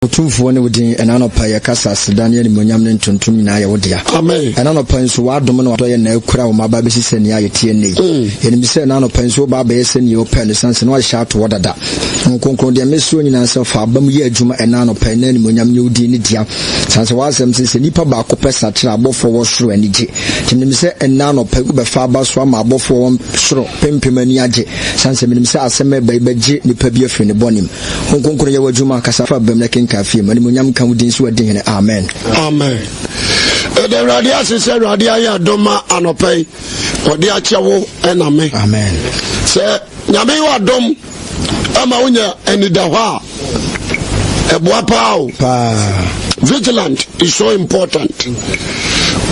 Otumfo ne wodin enanopa ye kasa sedane ne monyam ne ntontom nyina ye wodia. Amen. Enanopa nso wadom no wato ye na ekura wo maba be sise ne ayetie nei. Ye ne se enanopa nso ba ba ye se ne open sense no ahya to wodada. Nkonkron de meso nyina se fa abam ye adwuma enanopa ne monyam ne wodi ne dia. Sanse wasem se nipa ba ko pesa tira abofo wo soro anije. Tim se enanopa ku be fa abaso ama abofo wo soro pempem ani age. Sanse minim se aseme ba ibeje nipa bi afri ne bonim. Nkonkron ye wadwuma kasa fa bam na kafi mani munyam kan wudin so wadin amen. Amen. The radia se radia ya doma anopai odi achewo ename. Amen. Se nyame wa dom ama unya enida hwa eboa pao. Vigilant is so important.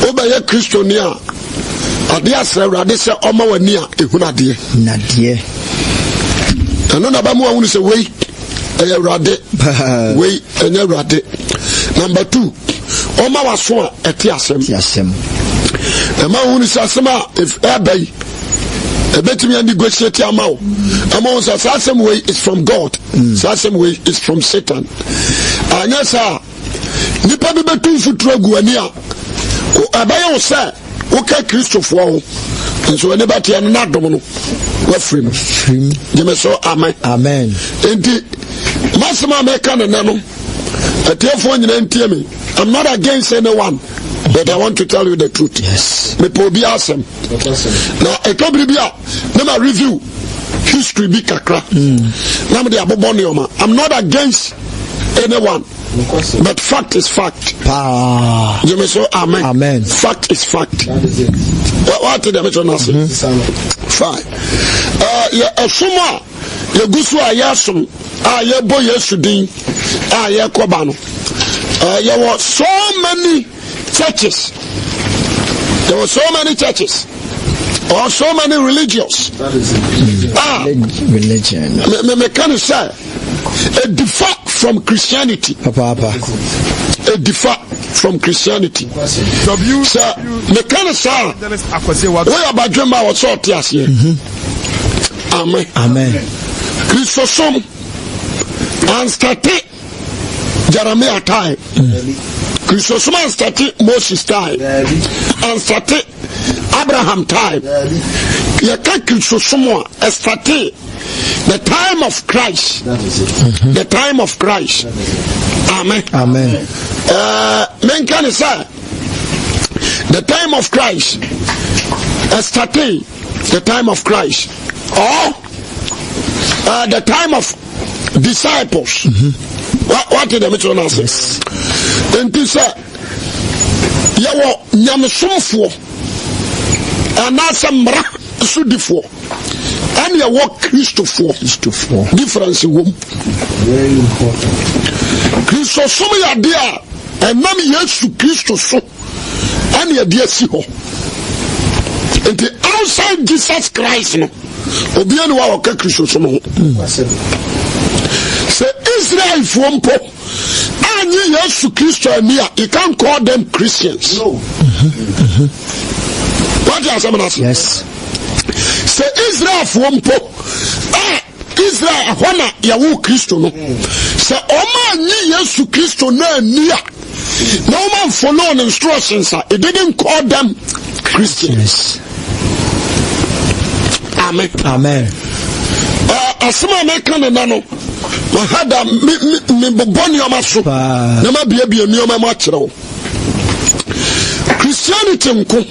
Obaye Christonia adia se radia se oma wani a ehunade. Nadie. Eno na ba mu ahunu se wei Rade way and Rade. Number 2, Oma was so at Yasem. A man who is Asama if Abbey. A better me negotiate your mouth. Among us, some way is from God, some way is from Satan. And yes, sir, Nipa be 2 foot Guania. Abayo, sir, okay, Christopher. And so anybody and not domino. What free? You may so, amen. Amen. Indeed. Masama meka na nano atefo nyina ntie me. I'm not against anyone, but I want to tell you the truth. Yes. Me po bi asem. Na ekobri bia na ma review history bi kakra. Na me de abobon yoma. I'm not against anyone, but fact is fact. You may say amen. Amen. Fact is fact. What did I mention now? Fine. Asuma ye gusu ayasum ye bo yesu din ye koba no. There were so many churches. There were so many churches. Or so many religions. Religion. Me can say a depart from Christianity. A depart from Christianity. Sir, me can say we about Jemba was so here. Amen. Amen. Christosom and started Jeremiah time. Christosom and started Moses time. And started Abraham time. Christosom started the time of Christ. The time of Christ. Amen. Amen. Men can say the time of Christ started the time of Christ. Or the time of disciples. What did the Mitchell say? And this yawo nyamsumfo anasa mra sudifo and yawo Christopher difference wom very important. Christo so ya dia and nam Yesu Christo so and ya dia si ho. And the outside Jesus Christ no obianu wa ka Christo so no. Say Israel from po and Yesu Christo ania, you can't call them Christians. No. What you say? Yes. Say Israel from po Israel hona yawo Christo no. Say oma ni Yesu Christo na ania. No man follow instructions. It didn't call them Christians. Amen. Amen. Asma me kan na no. Mahada me boni o maso. Na ma bia ni o ma akere. Christianity nko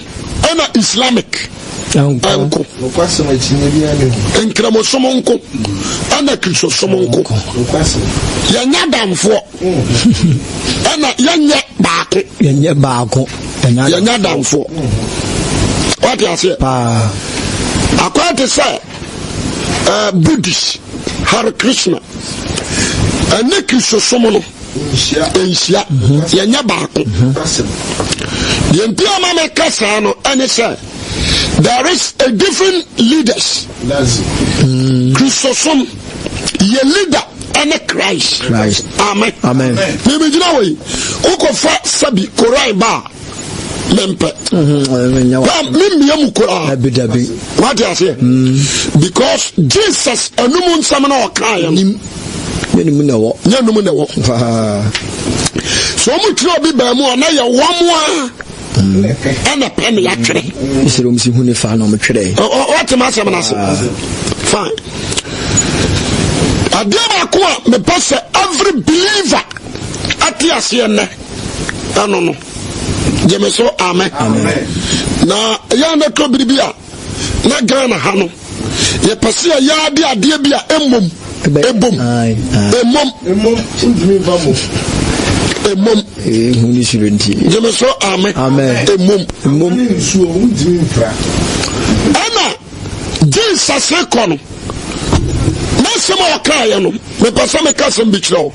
na Islamic. Nko. Enkramo somo nko. Ana Kristo somo nko. Ya nyadamfo. Ana yanye baako. Ya nyadamfo. What you say? According to say Buddhist Hare Krishna and Kristo somono Asia yanya baako the entire mama kasano and say there is a different leaders Kristo som ye leader and Christ. Amen. Amen. Maybe you know we uko fa sabi Quran ba mempe mimia mukura what you say because Jesus enum nsam na okan nim nyanum na wo so mu tro bi ba mu na ye wamo ana pen ya twere isirom si hune fa na mo twere what ma sam na so fine adema ko me pass every believer atiase ne no Jemeso amen. Na ya na to bibia na Ghana ha no. Ye pase ya de ade bia emom. Huni surenti. Jemeso amen. Emom. Nsuo undimi mfra. Ana Jesus rekono. Masema wakaya no. Me pase me kasem bi kiro.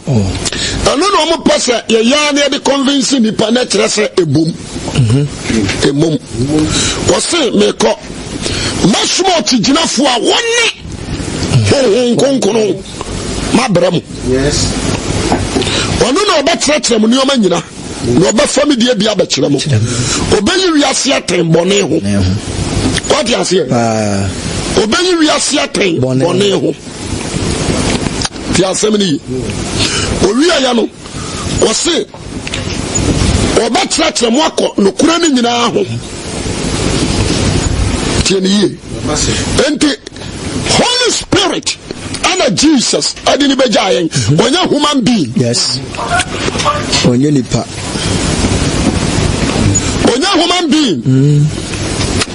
Ano no mo pase ye ya na de convince ni pa na kire se ebom. Emom. Wose me ko. Masmo tijinafo a wonne. Konkono. Mabrem. Yes. Ono no obatratre mu nioma nyina. No oba family bia ba kire mu. Obeyi wiase aten bone ho. What you say? Obeyi wiase aten bone ho. Tia semini. Owi aya no. Wose obatratre mu akọ no kura ni nyina ho. Tieni. Enti Holy Spirit and Jesus adini bejayen onya human being. Yes. Onya nipa. Onya human being.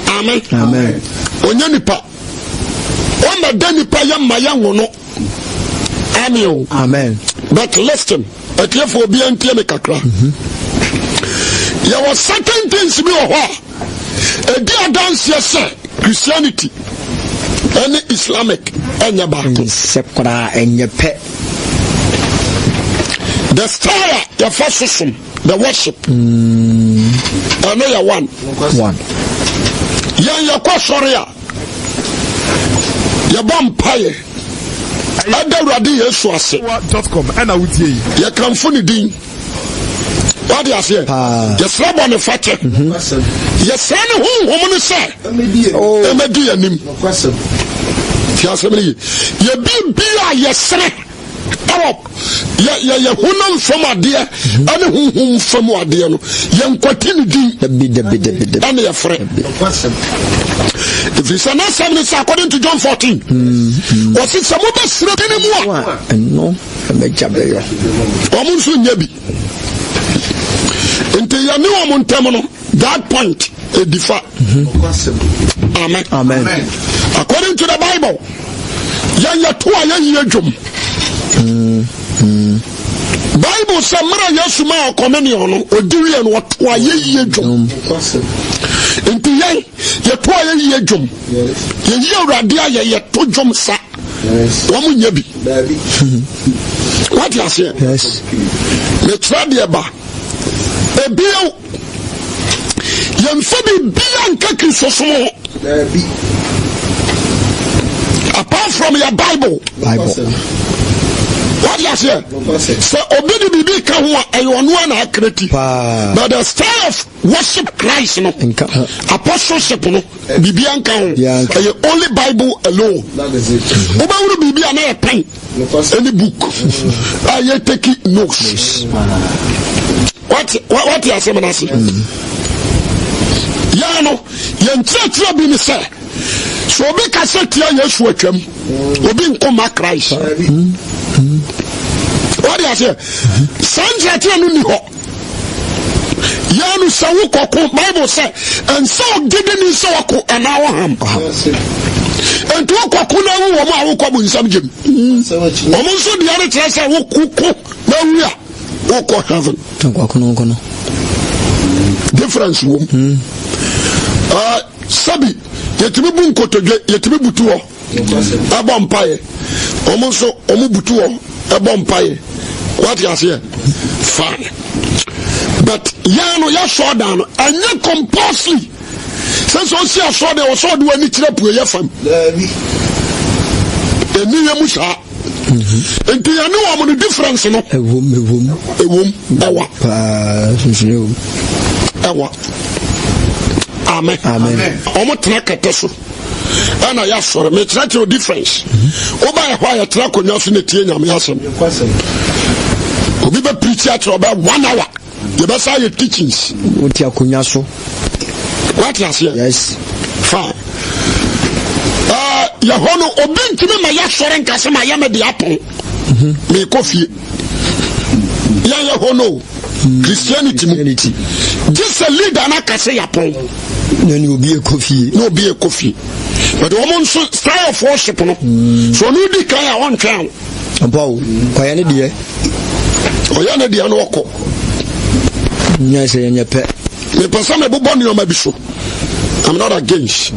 Amen. Onya nipa. Oma da nipa yamma yangono. Amen. But listen, atiefo obi antie me kakra. There was certain things we were. A dear dance yes Christianity and Islamic and the style, the fascism, the worship. I know you're one. You're Kosoria. You're vampire. .com and I would say, you come funny ding. What do you say? Yes, rub on the father. Yes, son, who woman say? Oh, media nim. Yes, you be yes, sir. Oh, ya hunam from a dear, and whom from a dear, young quatini and your friend. If it's an answer, according to John 14, was it some of us anymore? No, I make job there. Almost yabi. Until you know that point, a differ. Amen. According to the Bible, Bible says, "Mara yasuma communion or diri and what ye jum." Into ye toya ye jum. Ye radia ye to jum sa. Woman yebi. What you say? Yes. Let's try the bar. A bill Yamfabi Bianca Kisoso. Apart from your Bible. What you say? So obedi bibi kahwa ayonu na akreti. But the style of worship Christ no. Apostleship no. Bibi anka ho. The only Bible alone. That is it. Oba bibi ana e pen. Any book. I take notes. What you are saying? Yano, yentra bi ni say. So be cassette ya Yesu atwam. Obi nkoma Christ. What you are saying? Sanja ti anu ni ho. Yanu sawu kokko Bible say and so gidi ni so ko anawo ham. And to kokko na wo mo awoko bu nsam gem. Omo so di are tire say wo kuku na wi a wo heaven. Difference wom. Sabi yetimi bu nkotodwe yetimi butuo abo mpaye omo so omo butuo abo mpaye. What you say? Fine. But yano ya show down anya compulsory. Since on see a show there was so do any trap we ya fam. Eni ya musa. Enti ya no am the difference no. Ewom. Ewa. Amen. Omo tena kete so. Ana ya soro me tena to difference. Oba e ho ya tena konwa so na tie nyame asem. Obi be preach at about 1 hour. You be say teachings. Uti akonwa so. What you say? Yes. Fine. Yahono obi ntime ma ya soro nka se ma ya me de apon. Me kofie. Ya Yahono Christianity. Just a leader na kase yapon. No be a coffee. No be a coffee. But the woman style of worship no. So no di kan ya on twan. Ampo, kwaya ne de. Oya ne de no ko. Nya se nya pe. Me person me bobo ni o ma bi so. I'm not against.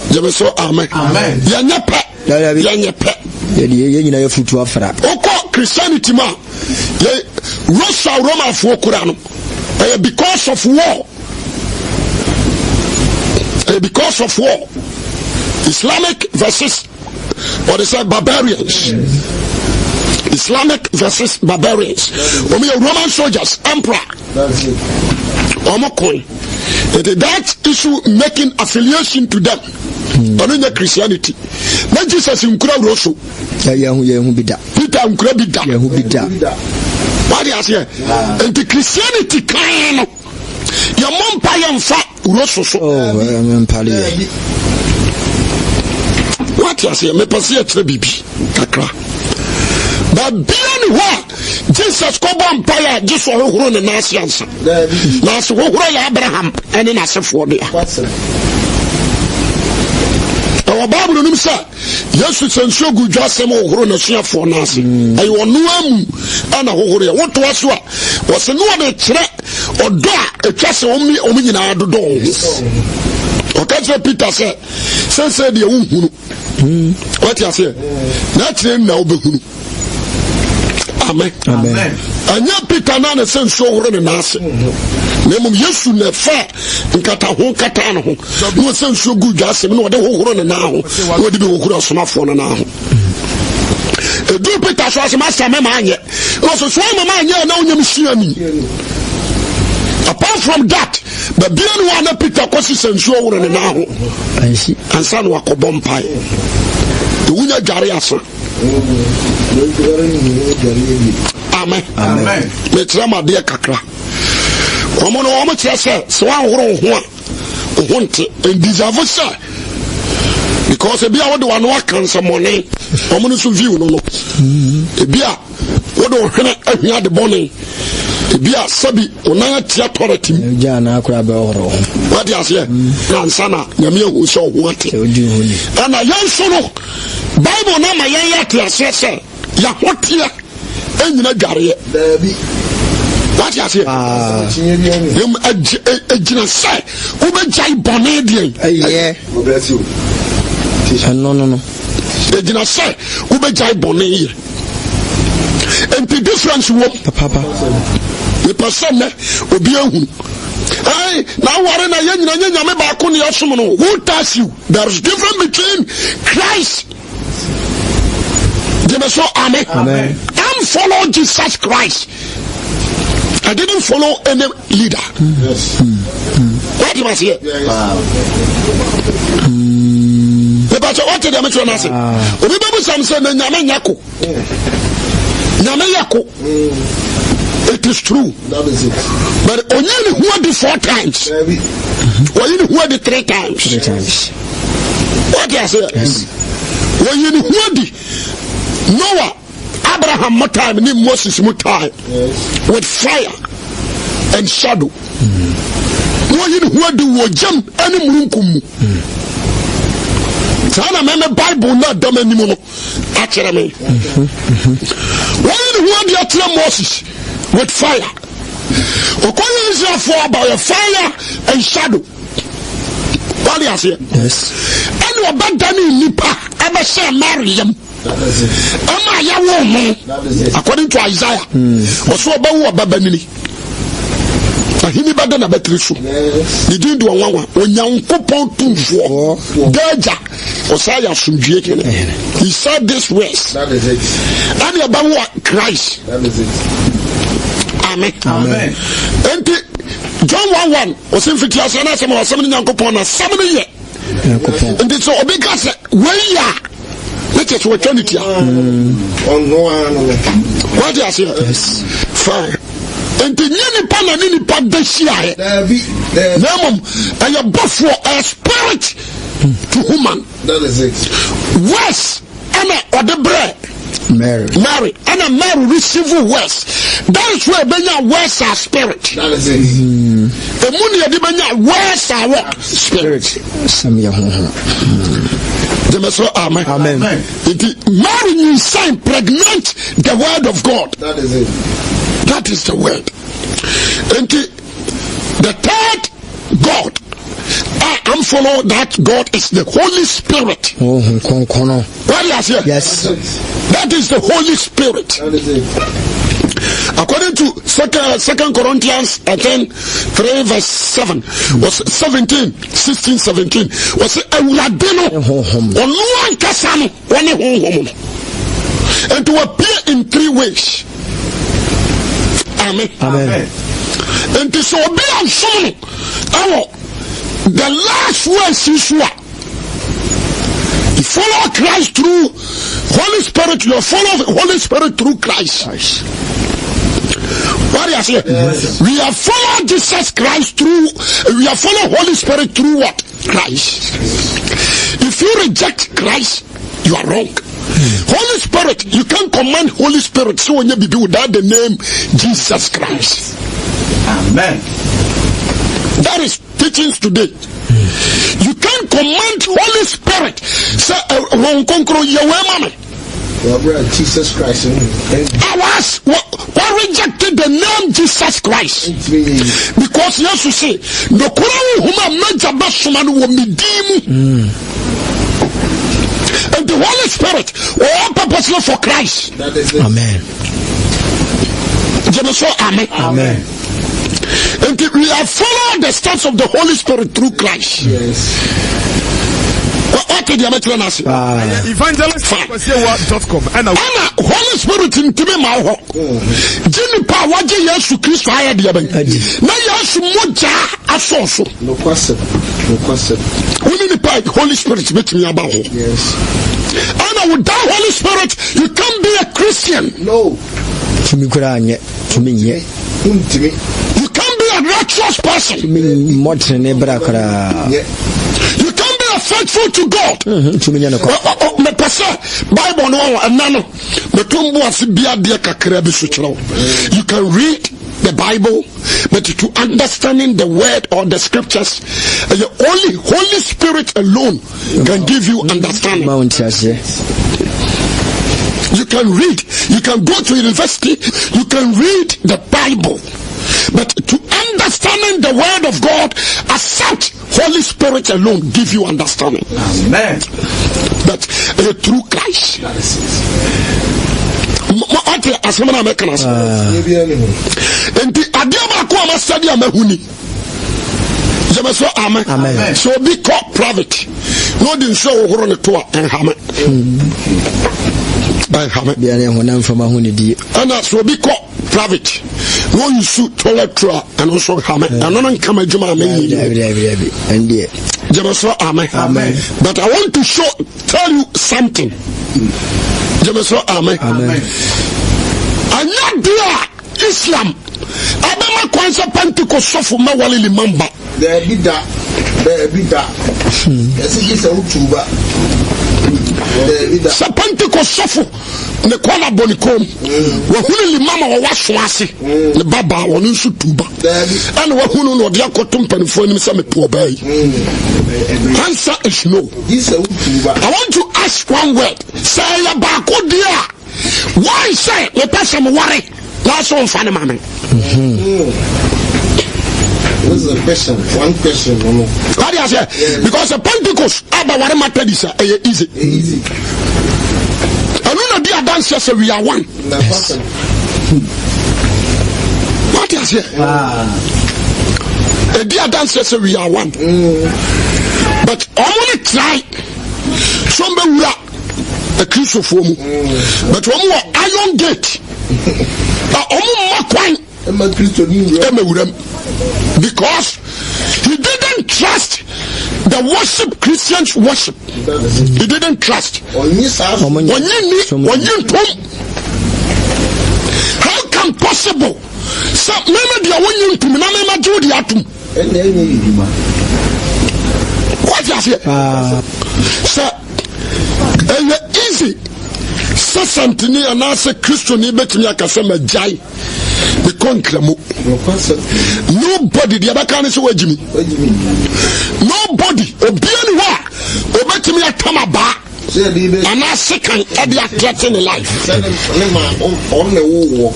Je so amen. Amen. Ya nya pe. Ya nya pe. Ye nyina ya futu afra. Oko Christianity ma. Ye Roma for Quran. Because of war. Because of war. Islamic versus what they say barbarians. Islamic versus barbarians. Roman soldiers, emperor. That issue making affiliation to them. On Christianity. Not Jesus in Kura Peter Nkura what do you say? And the Christianity kind your mom pay and fat rosso. What you say? Me pass here bibi kakra. But beyond what Jesus go empire just for who run the nations. Now so who Abraham and in as for there. Our Bible no say Yesu senso gudu asem ohoro na suafo na ase ayi onu amu ana ohoro what to aso a wose no de kire odo a etwase omi nyina adodo o ka je Peter say de ehunu what you say na kire na obehunu amen anya Peter na senso ohoro na ase Nemo Yesu ne fa nkata ho kata no ho no senso gudu asem no de ohoro na ho no de be ohoro asomafo na ho do Peter so asem asem ma anye no so mama anye na onyam shiani. Apart from that the being one Peter kosi senso ohoro na ho ansa no akobom pai the unya jare aso. Amen. Me trama de kakra omono omo chese so anhoro ho a ohonte and deserve sir because e bia wo de wano akan samone omono so view no e bia wo de ohene ahia de bone e bia sabi onan atia authority ja na akura be ohoro what you say ansana nyame hu so ho ate ana yanso no Bible na ma yan ya tia sese ya hotia enyina dware what you say ejina say ube jai bone die no ejina say ube jai bone ye and the difference wo papa the person obi ehunu now ware na yenyina nyame ba ko ne yosom no who tells you there is difference between Christ so amen. I'm follow Jesus Christ. I didn't follow any leader. What you must hear? What did I mention? Remember something? Nyame yako. It is true. That is it. But only who did 4 times. Only who did 3 times. 3 times. What do I say? Yes. Only who did Noah, Abraham more time, Moses more time, with fire and shadow. What do we jump any munkum? Sana meme Bible not dumb anymore. Actually, why do you tell Moses with fire? According to for about a fire and shadow. What do you say? Yes. And what bad done in Nipa, ever say Mariam. According to Isaiah, also about Babanini. He better than a better so. He didn't do a one when young couple 2 4 Deja or Saya Sunjake. He said this words. That is it. And about Christ. That is it. Amen. Amen. And John 1:1 was in fitias na some was some nyankopon na some ye and so obika say we ya let it to eternity on no what you say yes fine and the nipa na nipa da hia na mom and your buffer a spirit to human that is it worse and the bread Mary and a Mary receive worse. That is where benya worse our spirit. That is it. The money of the benya worse our spirit. Amen. Mary you sign pregnant the word of God. That is it. That is the word. And the third God. I am follow that God is the Holy Spirit. What is it? Yes. That is the Holy Spirit. That is it. According to Second Corinthians 3 verse 7 was 16, 17 was and to appear in 3 ways. Amen. Amen. And to so be on some the last words is what? You follow Christ through Holy Spirit, you follow the Holy Spirit through Christ. What do you say? Yes. We have followed Jesus Christ through, we have followed Holy Spirit through what? Christ. If you reject Christ, you are wrong. Holy Spirit, you can't command Holy Spirit so when you be without the name Jesus Christ. Amen. That is teachings today. You can't command Holy Spirit. Say, Jesus Christ. Why rejected the name Jesus Christ? Because yes, you say, the and the Holy Spirit, all purposely for Christ. That is it. Amen. Amen. Amen. And we have followed the steps of the Holy Spirit through Christ. Yes. What did you make evangelist.com and Holy Spirit in Timima. Jimmy Power, Yesu Christ, I had the no question. No question. Only the Holy Spirit make me about. Yes. And without Holy Spirit, you can't be a Christian. No. You can't be a righteous person. You can't be a faithful to God. You can read the Bible, but to understanding the word or the scriptures, the only Holy Spirit alone can give you understanding. You can read, you can go to university, you can read the Bible, but to understanding the word of God, accept Holy Spirit alone give you understanding. Amen. That through Christ. As and the Adiaba Kwama study Amahuni. Amen. So be called private. No didn't show on the tour and hammer. By hammer. And so be called private. No you shoot toilet tour and also hammer. And none come a Juma. And dear. Amen. But I want to tell you something. Amen. Amen. And not there Islam. Abama kwanza Pentecost sofu mawali limamba. There be that. Yes, it is a utuba. Sa Pentecost sofu ne kwana bonikom. Wahuni limama wa waswasi. Ne baba wanunsu tuba. And wahunu no dia kotumpa ni fo ni sa me pobai. Answer is no. I want to ask one word. Say ya bako dia. Why say the person worry? Last one funny mommy. This is a question. One question. How do you say? Because the Pentecost, Abba Warama is easy. Easy. And none of the dancers say we are one. Yes. What do you say? The dear dancers say we are one. But I want to try. Somebody a Christian form, but one more iron gate. because he didn't trust the worship Christians worship. He didn't trust. How come possible? So maybe the one you to me, na do the atom. What is it? So easy. So something and I say Christian bet me akasema jai. The concremo. Nobody the other can say Jimmy. Nobody obianwa obet me atama ba. And I second every threat in life.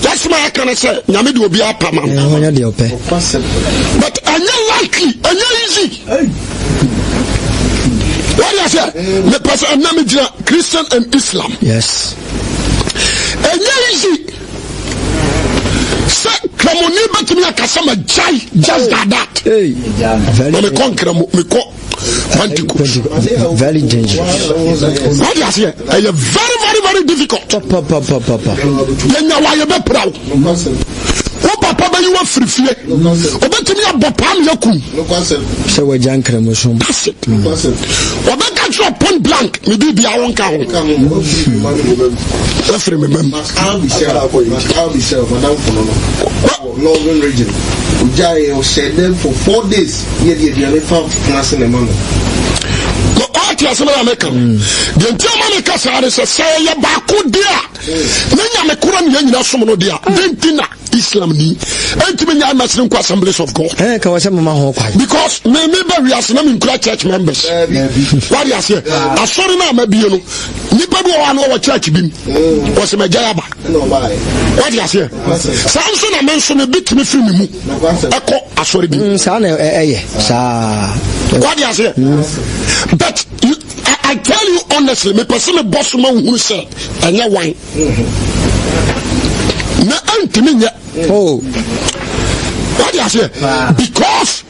That's why I can say Yami will be a permanent. But I'm not likely, I'm not easy. What is it? The person Christian and Islam. Yes. And not easy. Say Kramoni bet me a kasama jai just like that. Hey. Very dangerous. What do you say? Very difficult. Why you be proud? Papa, you are free. Obetimi abopam yakum. So we jank remotion. That's it. Obeka drop point blank. Me do dia won ka ho. Let's remember. I'll be madam Northern region. Ujai said them for 4 days. They found class in the money. The entire America say ya baku dia. Nanya me kuran yenya somo dia. Dentina Islam ni. Entime nya Muslim Assemblies of God. Because maybe we are some church members. What you say? Asori na ma bie no. Nipa bi wa no church bim. Was me jayaba. What you say? Samson na mention a bit me free me mu. Eko asori bim. Sa na sa. What you say? But I tell you honestly, me person boss man who said, and ya wine. Na antimi nya. Oh. What do you say? Because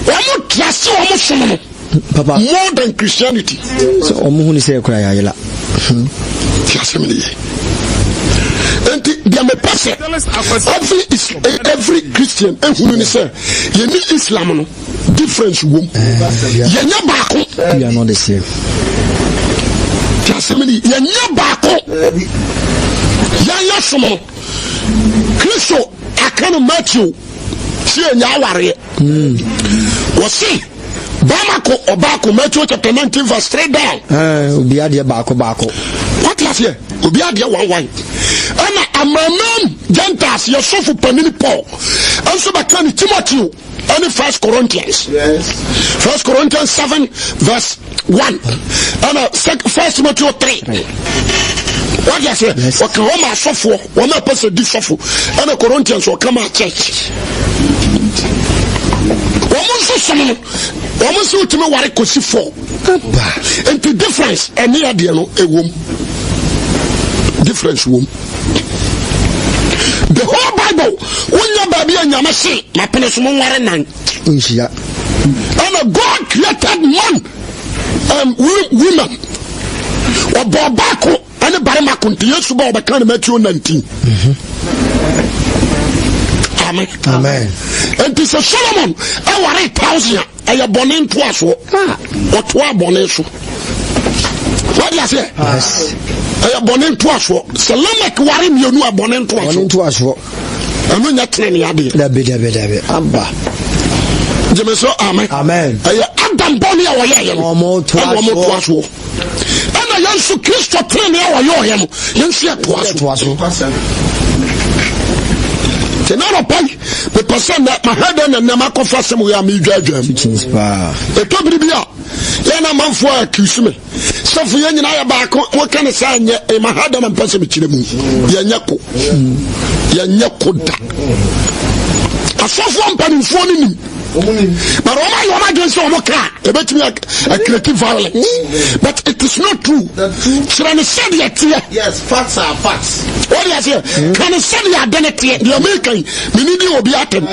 almost trust almost Papa more than Christianity. So who say cry yela. And they may pass it. Every Christian and who say you need Islam no difference womb. You are not the same. You Christo akano Matthew see nya ware wo see Bamako Obako Matthew chapter 19 verse 3 down obi ade bako what is here obi ade one ana amamam Gentiles Yosef panini Paul also bakani Timothy and 1 Corinthians. Yes. 1 Corinthians 7 verse 1 and 1 Timothy 3. What you say? What come on suffer? One person this suffer. And the Corinthians will come at church. Woman so to me what I could see for. And the difference and near the a womb. Difference womb. The whole Bible, when your baby and your machine, my penis won't wear a nine. And a God created man and women. Or Bobako and a Baramako to use about the kind of Matthew 19. Amen. Amen. And this is Solomon, our 8,000, and you're born in twice or 12 bonus. What do you say? Yes. I am born in twice. So let me worry you know born in twice. And when you're training, Abba. Jemeso, amen. Amen. I am Adam Bonnie or twice. And I am so Christo training our young. You see it was. Tenaro pay the person that my head and Namako Fassam we are me judge. The Tobia. Yana man for accuse me. So for you and I back, what can I say? A Mahadan and Passam Chilimu. Yanako. I saw one penny phoning. But all my against Omoka, about me a creative violence. But it is not true. Can I say that? Yes, facts are facts. What is here? Can I say the identity? The American, we need to be at him.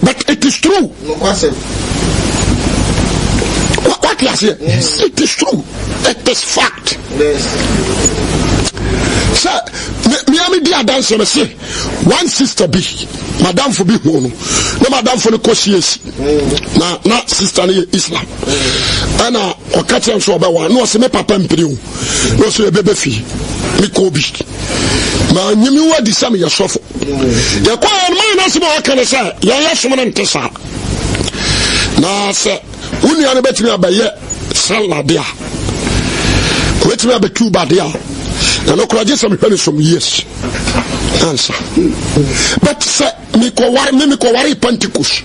But it is true. What you say? Yes. It is true. It is fact. Yes. Sir, me dia dance me say one sister be madam for be hono na madam for the kosiesi na sister na Islam ana okati so be wa no se me papa mpiri o no so bebe fi me ko bi ma nyimi wa di sam ya sofo ya kwa ma na se ma wakane say ya so na ntesa na se uni ane betimi abaye saladia betimi abetu badia. And I could just have some years. Answer. But say, me ko wari Pentecost.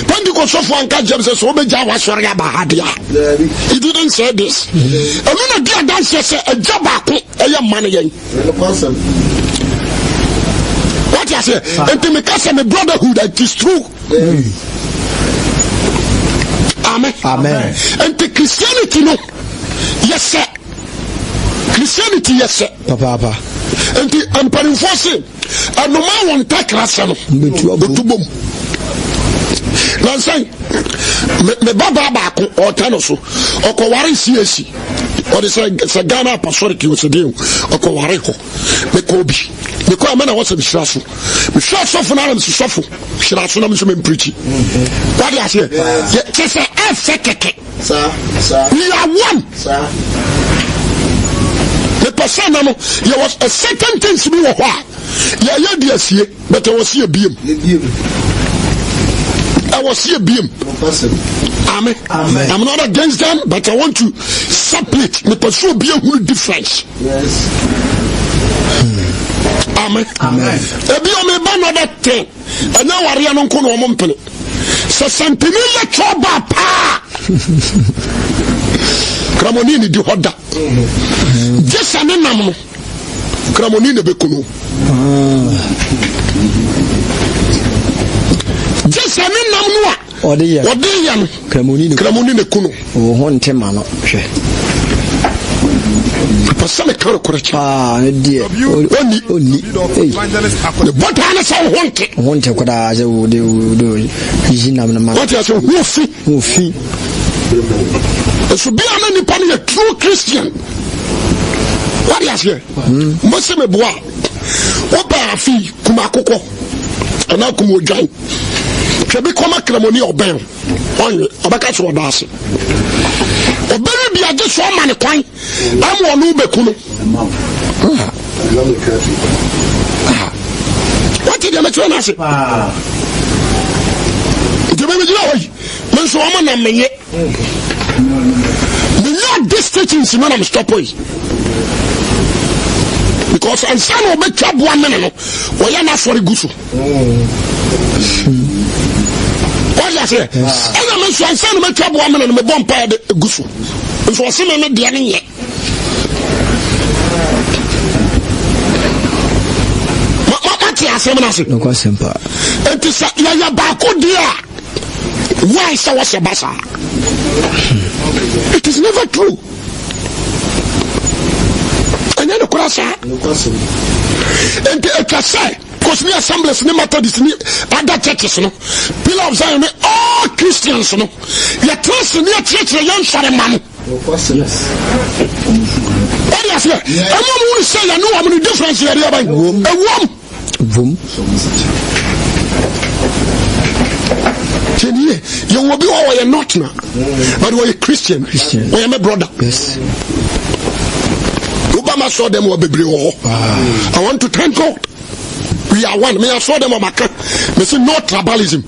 Pentecost of one James says, "Oh, Java sorry bahadia." He didn't say this. I mean, a dear dancer say a job a young man again. What you say? And to make us a brotherhood, that is true. Amen. Amen. And the Christianity, no, yes, sir. Christianity, yes, sir. Papa. And the empire forcing, and no man won't take Rassano. To boom. Lansai, me baba back or Tanoso, or Kowari CSC, or the Sagana Pastoriki was a deal, or Kowareko, me Kobi. The Kwamana was a Mishasu. Mishasu for now, Mrs. Sofu, Shirasunam preaching. What do I say? Just a second. Sir, we are one, sir. The person, there was a second thing to be a while. Yeah, dear, but I was here beam. I was here beam. Amen. I'm not against them, but I want to separate the pursue beam with difference. Yes. Amen. A beam a ban of that thing. And now I am on Kono Mompany. So Santinilla Choba Pa. Kramonini di hoda. Just an enamel. Kramonini bekuno. Just an enamel. Odiyan. Kramonini kuno. Oh, one temano. Pasame karo korechi. Ah, dear. Only. What hanes I want it? Want to do. What you say? Mufi. So be an a true Christian. What is here? Moseme bois. Opa fi kumakoko. Ana kumojan. Kebi koma kremoni oben. Onye abaka so dase. Obere bi age so ma ne kwan. Am wonu bekunu. What did you make na say? Jebe bi hoyi. Men so ma na menye. The Lord this teaching is when I'm stopping. Because I'm saying we make 1 minute. We are not for the gusu. What you say? I'm saying we make 1 minute. We bomb by the gusu. So I say me the any. What you say? No question, pa. It is ya bako dia. Why so was a basa? It is never true. And then the question, and the say, because we assemblies, no matter this, other churches, no, Pillar of Zion, all Christians, no, you are trusting your church, a young short man. Yes. What do you say? I'm going to say, I know how many difference here are. A worm. You will be all you're not now, but we're a Christian. We are my brother. Yes. Obama saw them were baby. I want to thank God. We are one. Me I saw them on my car. Me say no tribalism.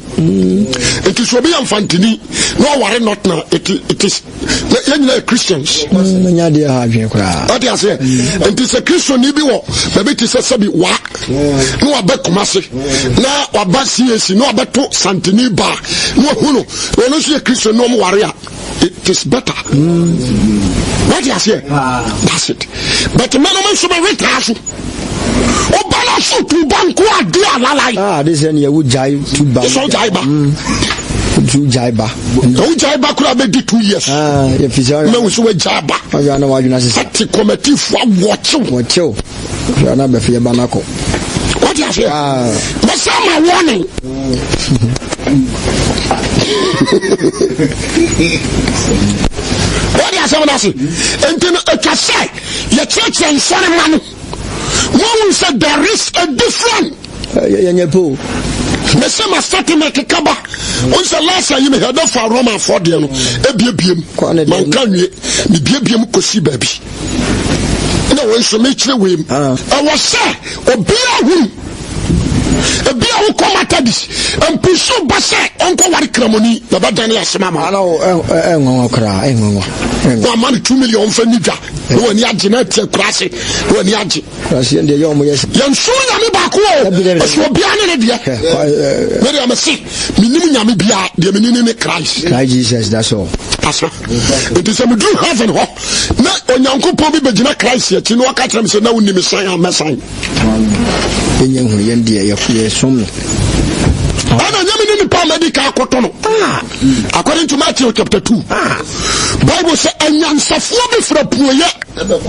It is will be infantini. No worry not now. It is. You Christians. What do you say? It is a Christian. You be what? Maybe it is a sabi wa. No about Kumasi. Now about CSC. No about to Santini bar. No who. When you see a Christian, no warrior. It is better. What do you say? That's it. But man, so very casual. Obala shoot to banku adia lalai. Ah, this one you would jive to bank. So jaiba. To jaiba. No jaiba could have been 2 years. Ah, if it's all. No, so jaiba. I know what you say. Committee for watch you. Watch you. You are not before Banako. What do you say? But some are warning. What is someone else? And then a cassette, your church and son of man. One said there is a difference. Me say ma start make kaba. On say last year you me head of Roman for the no. Ebiebiem. Man kan wie. Me biebiem kosi baby. Na won so me kire we. I was say obia hu. Ebia hu komata dis. Empusu base onko wari kramoni na badane asema ma. Ana enwo kra enwo. Wa man 2 million fa nidwa. No ani age na tie krase. No ani age. Krase ndie yo mo yes. Yansu nyame ba ko. So obia ne de. Where am I see? Minim nyame bia de menini ne Christ. Christ Jesus, that's all. Asa. It is a do heaven ho. Na onyankopon bi begina Christ ya ti no aka tram se na woni me san amesan. Enyen hu ye ndie ye som no. Ana nyame ni pa medical koto no. According to Matthew chapter 2. Bible say anyansafo bi fra puoye ebe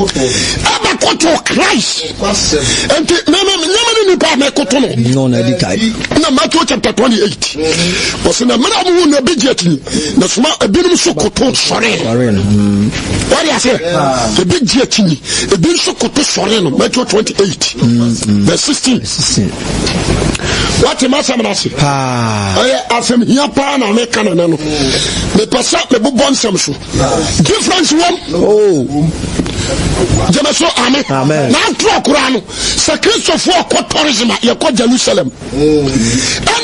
koto Christ. And nyame ni pa me koto no. No na di kai. Na Matthew chapter 28. Was na mana mu na budget ni. Na suma ebinum so koto sore. What you say? The big jet ni. Ebin so koto sore no. Matthew 28. Verse 16. What am I saying? Asem here pa na me kan na no. Me pasa me bobon sam so. Difference one. Jamaso amen. Na tro Quran se Christ for tourism ye ko Jerusalem.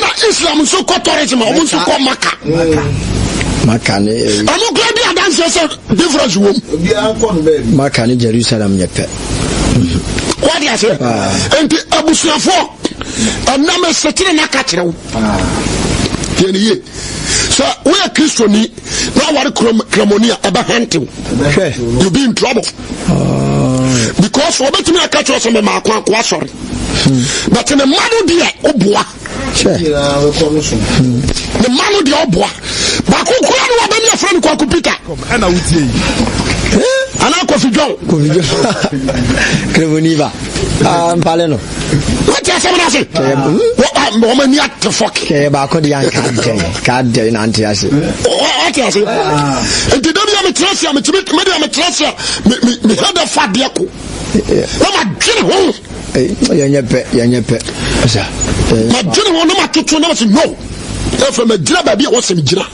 Na Islam so ko tourism o so ko Maka. Maka ne. Anu gladi adanse se difference wo. Maka ne Jerusalem ye pe. What you say? Enti abusuafo anama setire na ka kire wo. Yeniye. So we are Christiani now what cramonia aba hunting. You be in trouble. Because what me catch us me ma kwa sorry. But in the manu dia oboa. The manu dia oboa. Ba ko kura no ba me friend kwa Peter. Ana wutie. Ana Kofi John. Kremoniva. Mpale no. What you say na say? What man ya to fuck. Ke ba ko di an card dey na anti ase. What you say? And the dem ya me trust ya me trust ya me head of fat dia ko. No ma dwene ho. Yenye pe. Asa. Ma dwene ho no ma tutu na say no. If me gira ba bi o se me gira.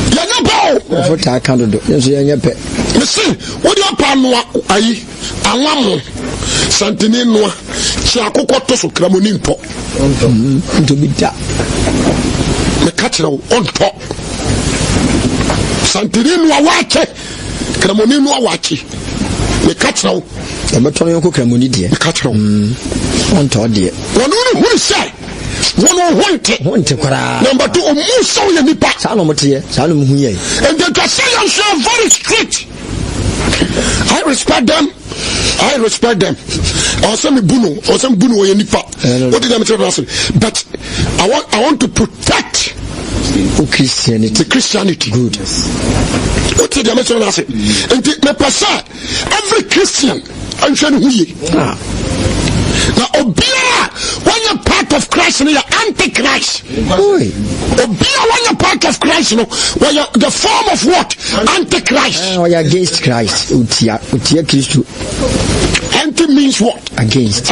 Yenye pa o. For ta kan do. Yenye pe. You see, what you pa no ayi awam santini no chi akoko to so kramoni mpo. To be da. Me catch na on top. Santini no wache. Kramoni no wache. Me catch na. E beto no ko kramoni de. Me catch na. On to de. Wono no hu say. Wono honte kwara. Number 2 omu so ye nipa. Sa no mote ye. Sa no mu hu ye. And they say I'm so very strict. I respect them. Also me bunu we nipa. What did I say? But I want to protect Christianity. Good. What did I say? And me pasa every Christian I'm saying who ye. Now obia when you're part of Christ and you're anti-Christ. Obia when you're part of Christ, you know, when you're the form of what? Anti-Christ. Or you're against Christ. Utia Christ. Anti means what? Against.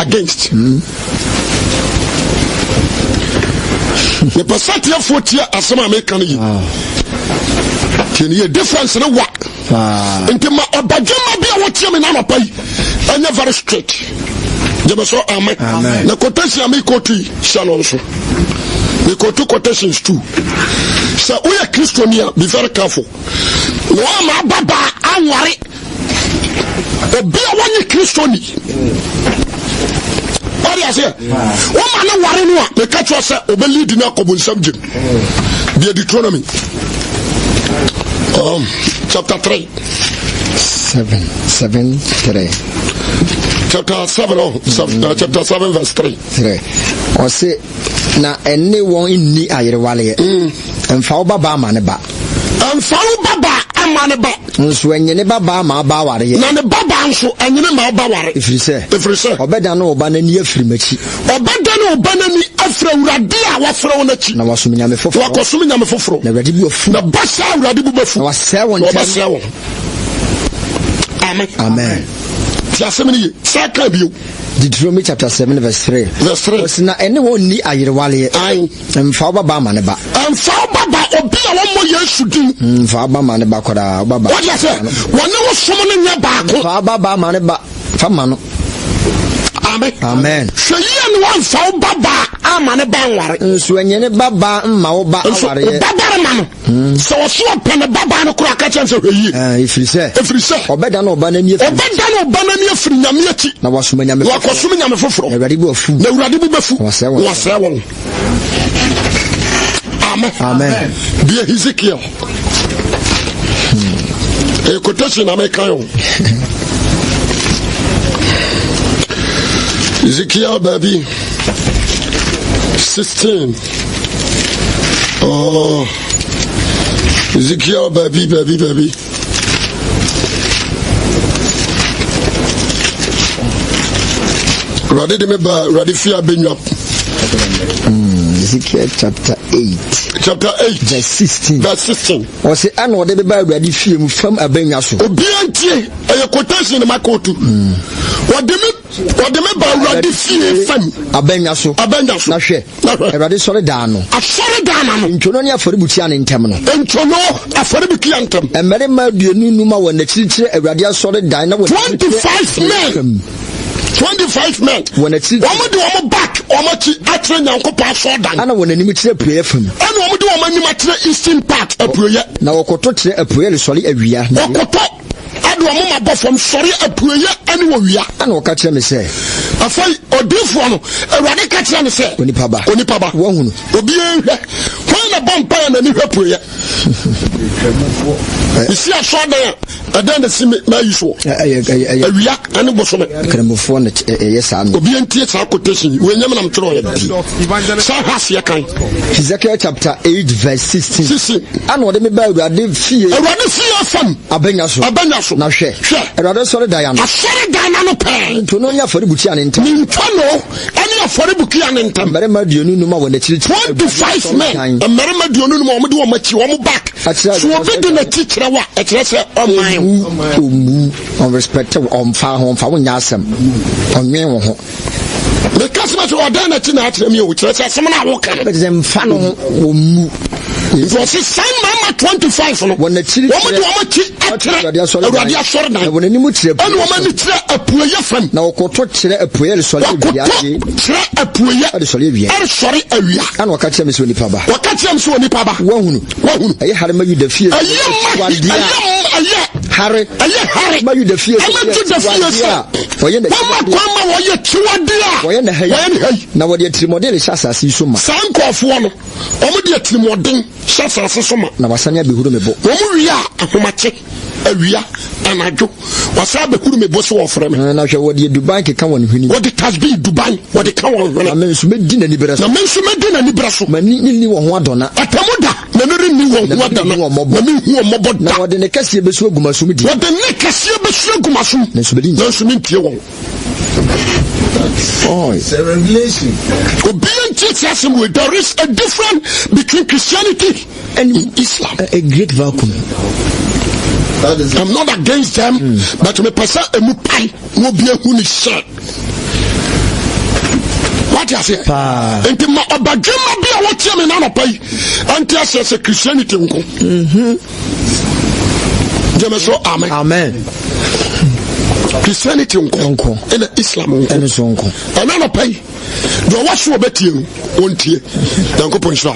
The percentage of what you as some American. Can you difference in what? Into my Obajama be what you mean I'm a pay. And you're very straight. Jamaso amen. Na quotation me quote Shannon so. We quote two quotations too. So we are Christiania, be very careful. No ma baba anware. Obi a wanye Christiani. What do you say? One man worry no me catch us obe lead na ko bonsam jim. The Deuteronomy. Chapter 3. 7:3. Chapter 7 verse 3. Or say na anyone in ni ayerwale. Emfa oba ba ma ne ba. Amfawo baba amane ba. Nso enyene baba ma ba ware ye. Na ne baba nso enyene ma ba ware. Ifrise. Obeda no oba nani afiri machi. Obeda no oba nani afra urade a wafra wo nachi. Na waso nyame foforo. Wakoso nyame foforo. Na urade bi ofu. Na basa urade bu befu. Na wasewo ntem. Amen. Amen. Tiasemini saka bio. Deuteronomy chapter 7 verse 3. Verse 3. Osina ene wonni ayirewale. Ai. Mfa baba ma ne ba. Mfa baba obi a wo mo Yesu din. Mfa baba ma ne ba koda baba. What you say? Wona wo somo ne nya ba ko. Mfa baba ma ne ba. Fa ma no. Amen. Amen. So ye no wan fa baba amane ba nware. Nso enyene baba mma wo ba aware ye. Baba ma no. So so pene baba no kura ka chen se hweyi. Ifrise. Obeda no oba na ni afiri. Obeda no oba na ni afiri nyame achi. Na wasoma nyame. Wakosoma nyame foforo. Na urade bi ofu. Na urade bi befu. Wasewo. Amen. Amen. Be Ezekiel. Quotation na make yo. Ezekiel baby 16. Oh, Ezekiel baby. Ready to me ba ready fear benyo. Ezekiel chapter 8. Chapter 8 verse 16. Verse 16. O se ano de be ba ready fear mu fam abanya so. Obi antie e quotation na makotu. What the member ready fear fam abanya so. Na hwe. Erade sori da no. Asori da na no. Ntono ne afoributia ne ntem no. Ntono afoributia ntem. Emere ma duonu numa wo na chirichire erade asori da na wo 25 men. 25 men. When it's omo de omo back omo chi atre nyankopon asodan. Ana wona nim kire prayer fam. Ana omo de omo nim atre eastern part apuye. Na wokoto kire apuye le sori awia. Wokoto ade omo mabọ fam sori apuye ani wo wia. Ana woka kire me se. Afai odifo no Awurade ka kire me se. Onipa ba. Wo hunu. Obi enhwe. Kwa na bompa na ni hwapuye. Isi asodan adan de sime na yiso. Awia ani bosome. Kremofo na yes an. Obi antie sa quotation we nyam na mtoro ya bi. Sa hasia kan. Ezekiel chapter 8 verse 16. Ana wode me ba Awurade fie. Awurade fie fam. Abanya so. Na hwe. Awurade sori da ya no. Asori da na no pe. Ntono nya afoributia ne ntem. Ntono ani aforibukia ne ntem. Mere ma duonu numa wo na chirichire. 25 men. Mere ma duonu numa wo de wo machi wo back. So obi de na teacher wa e kire se omu on respect on fa wo nya asem onwen wo ho me kasima so odan na ti na atere mi o kire se asem na wo kan be dem fa no omu so se sign mama 25 no wona chiri wo mo de wo machi atere Awurade asori na wona ni mu tire anu wo ma ni tire apuye fam na wokoto kire apuye le sori awia tire apuye ade sori awia ade sori awia ana waka kire me so nipa ba waka kire me so nipa ba wo hunu aye hare ma yuda fie aye hare ma yuda fie oye na kwama woye chiwadea oye na hayi na wode atrimodel hyasase so ma sankofo no omo de atrimodel hyasase so ma na wasane abehuru mebo omo wia ahomache awia anadwo wasa abehuru mebo so ofre me na hwe wode Dubai ke kan won hwini wode tasbi Dubai wode kan won hwini na mensu medi na nibere so na mensu medi na nibere so mani ni wo ho adona atamuda na nori ni wo ho adona na mi hu omobo na wode ne kase besu agumasum di wode ne kase besu agumasum na so bedi na so mintie won. Oh, it's a revelation. There is a difference between Christianity and Islam. A great vacuum. I'm not against them, but me person emupai mo bia hu ni share. What you say? Enti ma obadwema bia wo tie me na no pai. Anti ase Christianity nko. Jemeso amen. Amen. Christianity nko and Islam nko. Ana no pai. Do wa so betie no wontie. Danko ponhwa.